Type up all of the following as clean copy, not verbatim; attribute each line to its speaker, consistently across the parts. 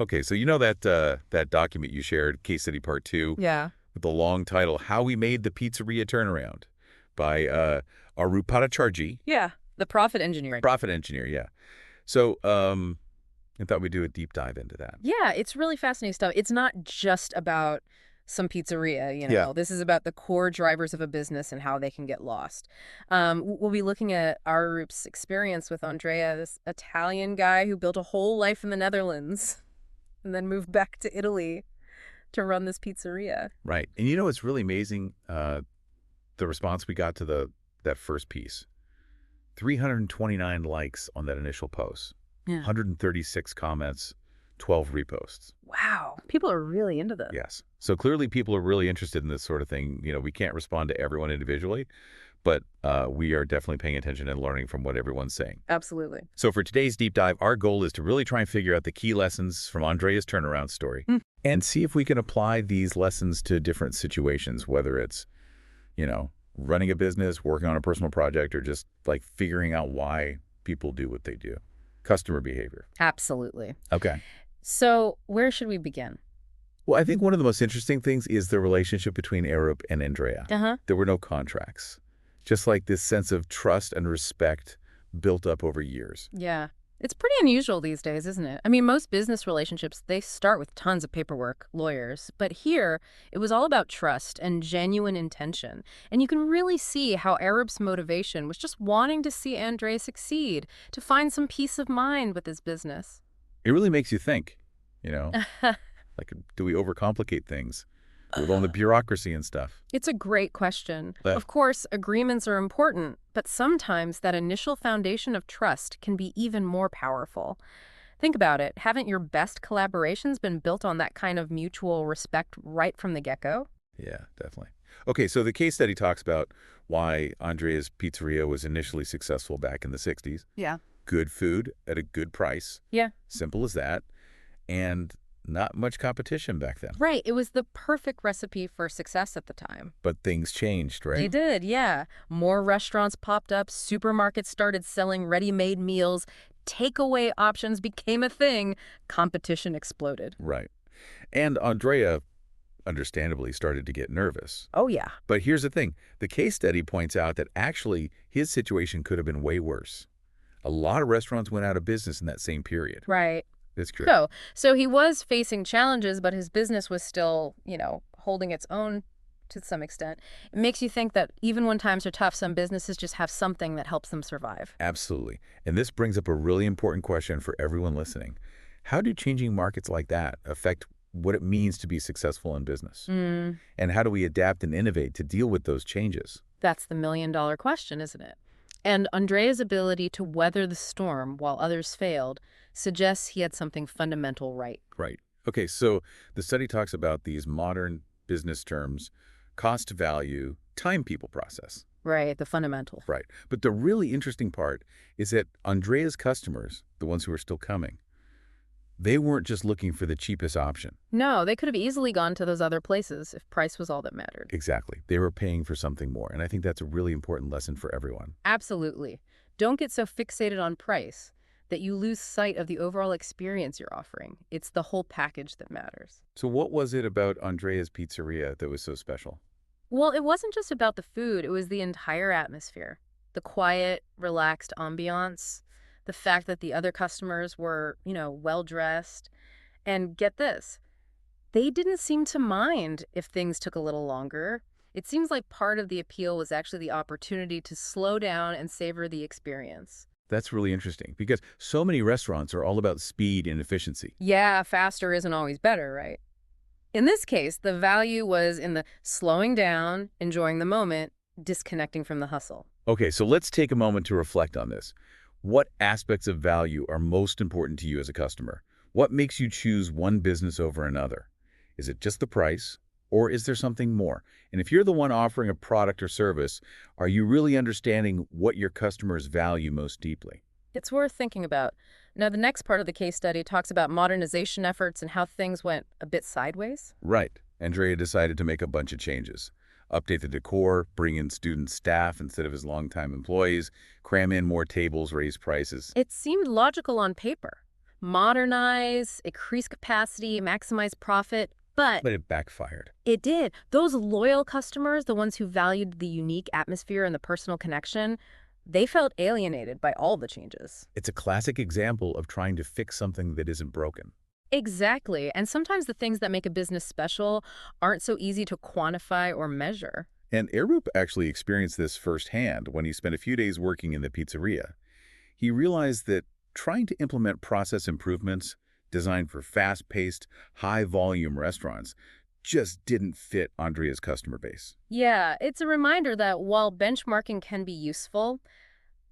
Speaker 1: Okay, so you know that document you shared, Case Study Part 2,
Speaker 2: Yeah.
Speaker 1: with the long title, How We Made the Pizzeria Turnaround by Charji,
Speaker 2: Yeah. The profit engineering.
Speaker 1: profit engineer, yeah. So I thought we'd do a deep dive into that.
Speaker 2: Yeah, it's really fascinating stuff. It's not just about some pizzeria,
Speaker 1: Yeah.
Speaker 2: This is about the core drivers of a business and how they can get lost. We'll be looking at Arup's experience with Andrea, this Italian guy who built a whole life in the Netherlands and then moved back to Italy to run this pizzeria.
Speaker 1: Right. And you know it's really amazing, the response we got to that first piece. 329 likes on that initial post,
Speaker 2: Yeah.
Speaker 1: 136 comments, 12 reposts.
Speaker 2: Wow. People are really into this.
Speaker 1: Yes. So clearly people are really interested in this sort of thing. We can't respond to everyone individually, but we are definitely paying attention and learning from what everyone's saying.
Speaker 2: Absolutely.
Speaker 1: So for today's deep dive, our goal is to really try and figure out the key lessons from Andrea's turnaround story and see if we can apply these lessons to different situations, whether it's, running a business, working on a personal project, or just like figuring out why people do what they do. Customer behavior.
Speaker 2: Absolutely.
Speaker 1: Okay.
Speaker 2: So where should we begin?
Speaker 1: Well, I think one of the most interesting things is the relationship between Arup and Andrea.
Speaker 2: Uh-huh.
Speaker 1: There were no contracts. Just like this sense of trust and respect built up over years.
Speaker 2: Yeah. It's pretty unusual these days, isn't it? I mean, most business relationships, they start with tons of paperwork, lawyers. But here, it was all about trust and genuine intention. And you can really see how Arab's motivation was just wanting to see Andre succeed, to find some peace of mind with his business.
Speaker 1: It really makes you think, like, do we overcomplicate things with all the bureaucracy and stuff?
Speaker 2: It's a great question.
Speaker 1: But
Speaker 2: Of course, agreements are important, but sometimes that initial foundation of trust can be even more powerful. Think about it. Haven't your best collaborations been built on that kind of mutual respect right from the get-go?
Speaker 1: yeah, definitely. Okay, so the case study talks about why Andrea's Pizzeria was initially successful back in the 60s.
Speaker 2: Yeah.
Speaker 1: Good food at a good price.
Speaker 2: Yeah.
Speaker 1: Simple as that. And not much competition back then.
Speaker 2: Right. It was the perfect recipe for success at the time.
Speaker 1: But things changed, right?
Speaker 2: They did, yeah. More restaurants popped up, supermarkets started selling ready-made meals, takeaway options became a thing, competition exploded.
Speaker 1: Right. And Andrea, understandably, started to get nervous.
Speaker 2: Oh, yeah.
Speaker 1: But here's the thing. The case study points out that actually his situation could have been way worse. A lot of restaurants went out of business in that same period.
Speaker 2: Right.
Speaker 1: That's correct.
Speaker 2: So he was facing challenges, but his business was still, holding its own to some extent. It makes you think that even when times are tough, some businesses just have something that helps them survive.
Speaker 1: Absolutely. And this brings up a really important question for everyone listening. How do changing markets like that affect what it means to be successful in business? And how do we adapt and innovate to deal with those changes?
Speaker 2: That's the million-dollar question, isn't it? And Andrea's ability to weather the storm while others failed suggests he had something fundamental right.
Speaker 1: Right. Okay, so the study talks about these modern business terms, cost value, time, people, process.
Speaker 2: Right, the fundamental.
Speaker 1: Right. But the really interesting part is that Andrea's customers, the ones who are still coming, they weren't just looking for the cheapest option.
Speaker 2: No, they could have easily gone to those other places if price was all that mattered.
Speaker 1: Exactly. They were paying for something more. And I think that's a really important lesson for everyone.
Speaker 2: Absolutely. Don't get so fixated on price that you lose sight of the overall experience you're offering. It's the whole package that matters.
Speaker 1: So what was it about Andrea's Pizzeria that was so special?
Speaker 2: Well, it wasn't just about the food. It was the entire atmosphere. The quiet, relaxed ambiance, the fact that the other customers were, well-dressed. And get this, they didn't seem to mind if things took a little longer. It seems like part of the appeal was actually the opportunity to slow down and savor the experience.
Speaker 1: That's really interesting because so many restaurants are all about speed and efficiency.
Speaker 2: Yeah, faster isn't always better, right? In this case, the value was in the slowing down, enjoying the moment, disconnecting from the hustle.
Speaker 1: Okay, so let's take a moment to reflect on this. What aspects of value are most important to you as a customer? What makes you choose one business over another? Is it just the price, or is there something more? And if you're the one offering a product or service, are you really understanding what your customers value most deeply?
Speaker 2: It's worth thinking about. Now, the next part of the case study talks about modernization efforts and how things went a bit sideways.
Speaker 1: Right. Andrea decided to make a bunch of changes. Update the decor, bring in student staff instead of his longtime employees, cram in more tables, raise prices.
Speaker 2: It seemed logical on paper. modernize, increase capacity, maximize profit, but
Speaker 1: But it backfired.
Speaker 2: it did. Those loyal customers, the ones who valued the unique atmosphere and the personal connection, they felt alienated by all the changes.
Speaker 1: It's a classic example of trying to fix something that isn't broken.
Speaker 2: Exactly. And sometimes the things that make a business special aren't so easy to quantify or measure.
Speaker 1: And Arup actually experienced this firsthand when he spent a few days working in the pizzeria. He realized that trying to implement process improvements designed for fast-paced, high-volume restaurants just didn't fit Andrea's customer base.
Speaker 2: Yeah, it's a reminder that while benchmarking can be useful,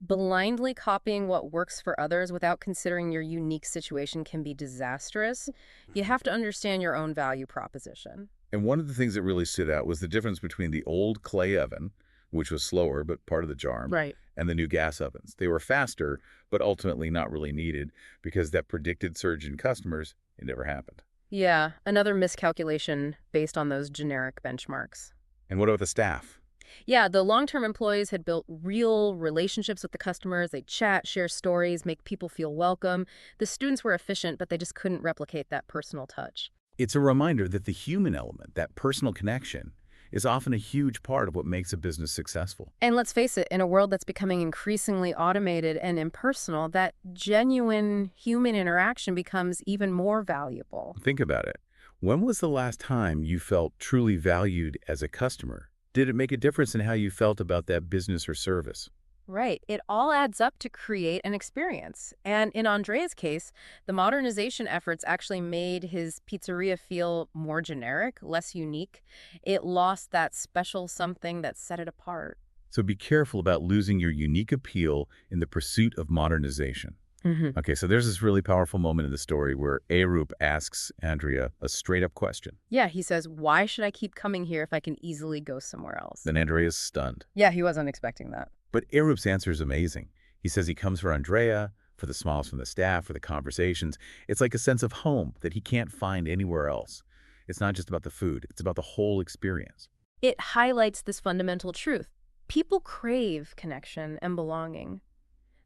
Speaker 2: blindly copying what works for others without considering your unique situation can be disastrous. You have to understand your own value proposition.
Speaker 1: And one of the things that really stood out was the difference between the old clay oven, which was slower but part of the charm,
Speaker 2: Right.
Speaker 1: and the new gas ovens. They were faster, but ultimately not really needed because that predicted surge in customers, it never happened.
Speaker 2: Yeah, another miscalculation based on those generic benchmarks.
Speaker 1: And what about the staff?
Speaker 2: Yeah, the long-term employees had built real relationships with the customers. They'd chat, share stories, make people feel welcome. The students were efficient, but they just couldn't replicate that personal touch.
Speaker 1: It's a reminder that the human element, that personal connection, is often a huge part of what makes a business successful.
Speaker 2: And let's face it, in a world that's becoming increasingly automated and impersonal, that genuine human interaction becomes even more valuable.
Speaker 1: Think about it. When was the last time you felt truly valued as a customer? Did it make a difference in how you felt about that business or service?
Speaker 2: Right. It all adds up to create an experience. And in Andrea's case, the modernization efforts actually made his pizzeria feel more generic, less unique. It lost that special something that set it apart.
Speaker 1: So be careful about losing your unique appeal in the pursuit of modernization.
Speaker 2: Hmm.
Speaker 1: Okay, so there's this really powerful moment in the story where Arup asks Andrea a straight-up question.
Speaker 2: Yeah, he says, why should I keep coming here if I can easily go somewhere else?
Speaker 1: Then Andrea's stunned.
Speaker 2: Yeah, he wasn't expecting that.
Speaker 1: But Arup's answer is amazing. He says he comes for Andrea, for the smiles from the staff, for the conversations. It's like a sense of home that he can't find anywhere else. It's not just about the food. It's about the whole experience.
Speaker 2: It highlights this fundamental truth. People crave connection and belonging.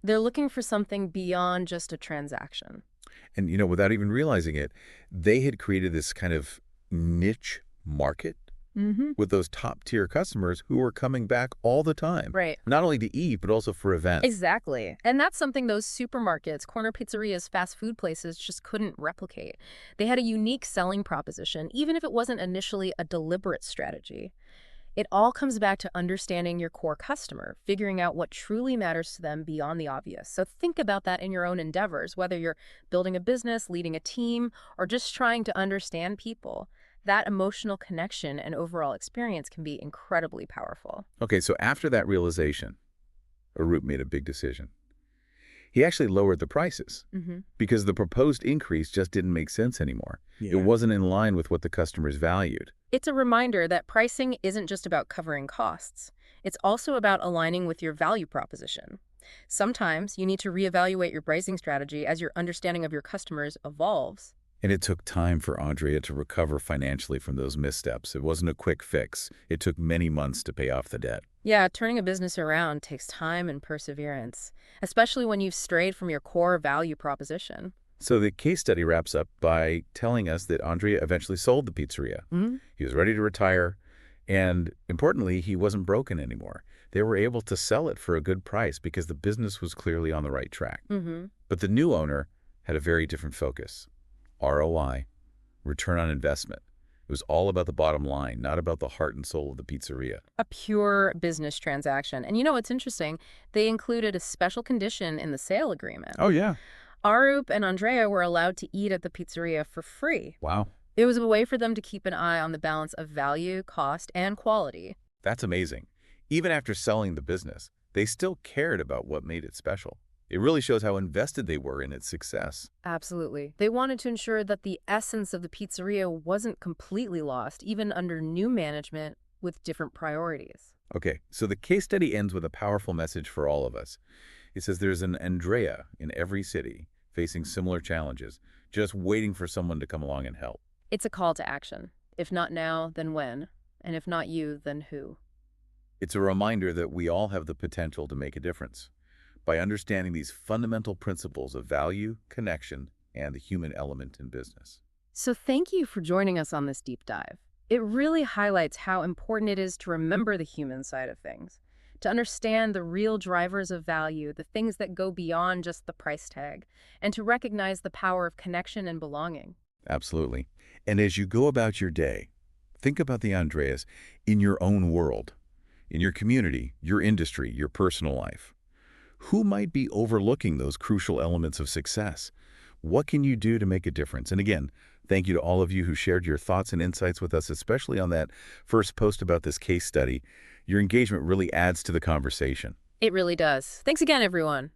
Speaker 2: They're looking for something beyond just a transaction.
Speaker 1: And, without even realizing it, they had created this kind of niche market
Speaker 2: Mm-hmm.
Speaker 1: with those top-tier customers who were coming back all the time.
Speaker 2: Right.
Speaker 1: Not only to eat, but also for events.
Speaker 2: Exactly. And that's something those supermarkets, corner pizzerias, fast food places just couldn't replicate. They had a unique selling proposition, even if it wasn't initially a deliberate strategy. It all comes back to understanding your core customer, figuring out what truly matters to them beyond the obvious. So think about that in your own endeavors, whether you're building a business, leading a team, or just trying to understand people. That emotional connection and overall experience can be incredibly powerful.
Speaker 1: Okay, so after that realization, Arup made a big decision. He actually lowered the prices
Speaker 2: Hmm.
Speaker 1: because the proposed increase just didn't make sense anymore. It wasn't in line with what the customers valued.
Speaker 2: It's a reminder that pricing isn't just about covering costs. It's also about aligning with your value proposition. Sometimes you need to reevaluate your pricing strategy as your understanding of your customers evolves.
Speaker 1: And it took time for Andrea to recover financially from those missteps. It wasn't a quick fix. It took many months to pay off the debt.
Speaker 2: Yeah, turning a business around takes time and perseverance, especially when you've strayed from your core value proposition.
Speaker 1: So the case study wraps up by telling us that Andrea eventually sold the pizzeria.
Speaker 2: Hmm.
Speaker 1: He was ready to retire, and importantly, he wasn't broken anymore. They were able to sell it for a good price because the business was clearly on the right track.
Speaker 2: Hmm.
Speaker 1: But the new owner had a very different focus. ROI, return on investment. It was all about the bottom line, not about the heart and soul of the pizzeria.
Speaker 2: A pure business transaction. And you know what's interesting? They included a special condition in the sale agreement.
Speaker 1: Oh, yeah.
Speaker 2: Arup and Andrea were allowed to eat at the pizzeria for free.
Speaker 1: Wow.
Speaker 2: It was a way for them to keep an eye on the balance of value, cost, and quality.
Speaker 1: That's amazing. Even after selling the business, they still cared about what made it special. It really shows how invested they were in its success.
Speaker 2: Absolutely. They wanted to ensure that the essence of the pizzeria wasn't completely lost, even under new management with different priorities.
Speaker 1: Okay, so the case study ends with a powerful message for all of us. It says there's an Andrea in every city facing similar challenges, just waiting for someone to come along and help.
Speaker 2: It's a call to action. If not now, then when? And if not you, then who?
Speaker 1: It's a reminder that we all have the potential to make a difference. By understanding these fundamental principles of value, connection, and the human element in business.
Speaker 2: So thank you for joining us on this deep dive. It really highlights how important it is to remember the human side of things, to understand the real drivers of value, the things that go beyond just the price tag, and to recognize the power of connection and belonging.
Speaker 1: Absolutely. And as you go about your day, think about the Andreas in your own world, in your community, your industry, your personal life. Who might be overlooking those crucial elements of success? What can you do to make a difference? And again, thank you to all of you who shared your thoughts and insights with us, especially on that first post about this case study. Your engagement really adds to the conversation.
Speaker 2: It really does. Thanks again, everyone.